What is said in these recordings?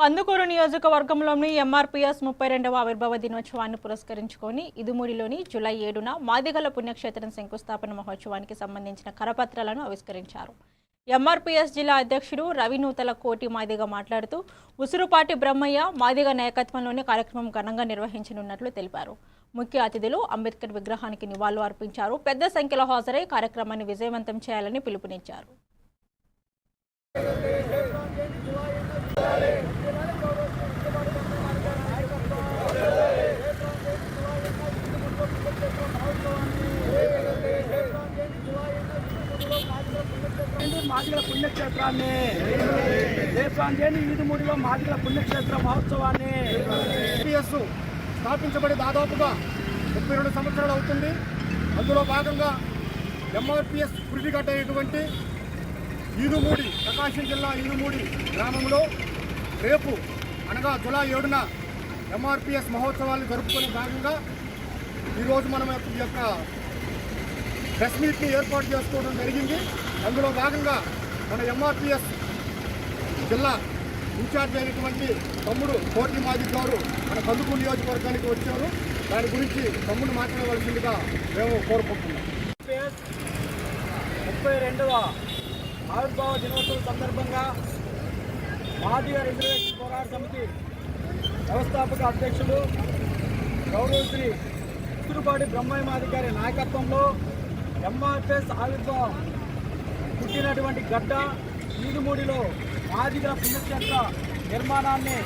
కందుకూరు నియోజకవర్గంలోని ఎంఆర్పీఎస్ 32వ ఆవిర్భావ దినోత్సవాన్ని పురస్కరించుకొని ఇదుమూడిలోని జూలై 7న మాదిగల పుణ్యక్షేత్రం శంకుస్థాపన మహోత్సవానికి సంబంధించిన కరపత్రాలను ఆవిష్కరించారు. ఎంఆర్పీఎస్ జిల్లా అధ్యక్షుడు రవినూతల కోటి మాదిగ మాట్లాడుతూ ఉసురుపాటి బ్రహ్మయ్య మాదిగ నాయకత్వంలోని కార్యక్రమం ఘనంగా నిర్వహించనున్నట్లు తెలిపారు. ముఖ్య అతిథులు అంబేద్కర్ విగ్రహానికి నివాళులు అర్పించారు. పెద్ద సంఖ్యలో హాజరై కార్యక్రమాన్ని విజయవంతం చేయాలని పిలుపునిచ్చారు. మాదిగల పుణ్యక్షేత్రాన్ని దేశాంజేని ఈదుమూడిలో మాదిగల పుణ్యక్షేత్ర మహోత్సవాన్ని స్థాపించబడి దాదాపుగా 32 సంవత్సరాలు అవుతుంది. అందులో భాగంగా ఎంఆర్పీఎస్ పురిటిగడ్డ అయినటువంటి ఈదుమూడి ప్రకాశం జిల్లా ఈదుమూడి గ్రామంలో రేపు అనగా జూలై 7న ఎంఆర్పీఎస్ మహోత్సవాలు జరుపుకునే భాగంగా ఈరోజు మనం ఈ యొక్క ప్రెస్ మీట్ని ఏర్పాటు చేసుకోవడం జరిగింది. అందులో భాగంగా మన ఎంఆర్పీఎస్ జిల్లా ఇన్ఛార్జ్ అయినటువంటి తమ్ముడు కోటి మాదిగ గారు మన కందుకూరు నియోజకవర్గానికి వచ్చారు. దాని గురించి తమ్ముడు మాట్లాడవలసిందిగా మేము కోరుకుంటున్నాం. 32వ ఆవిర్భావ దినోత్సవం సందర్భంగా మాదిగ రిజర్వేషన్ పోరాట సమితి వ్యవస్థాపక అధ్యక్షులు గౌరవ శ్రీ ఉసురుపాటి బ్రహ్మయ్య మాదిగ గారి నాయకత్వంలో ఎంఆర్పీఎస్ ఆవిర్భావం పుట్టినటువంటి గడ్డ ఈదుమూడిలో మాదిగల పుణ్యక్షేత్ర నిర్మాణాన్ని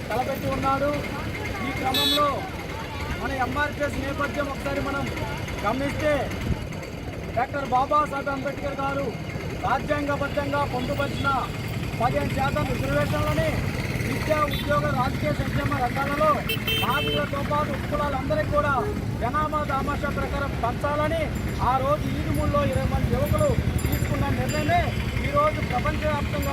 తలపెట్టి ఉన్నాడు. ఈ క్రమంలో మన ఎంఆర్పీఎస్ నేపథ్యం ఒకసారి మనం గమనిస్తే డాక్టర్ బాబాసాహెబ్ అంబేద్కర్ గారు రాజ్యాంగబద్ధంగా పొందుపరిచిన 15% రిజర్వేషన్లని విద్యా, ఉద్యోగ, రాజకీయ సంక్షేమ రంగాలలో మాదిగలతో పాటు కులాలందరికీ కూడా జనాభా దామాషా ప్రకారం పంచాలని ఆ రోజు ఈదుమూడిలో 20 మంది యువకులు తీసుకున్న నిర్ణయమే ఈరోజు ప్రపంచవ్యాప్తంగా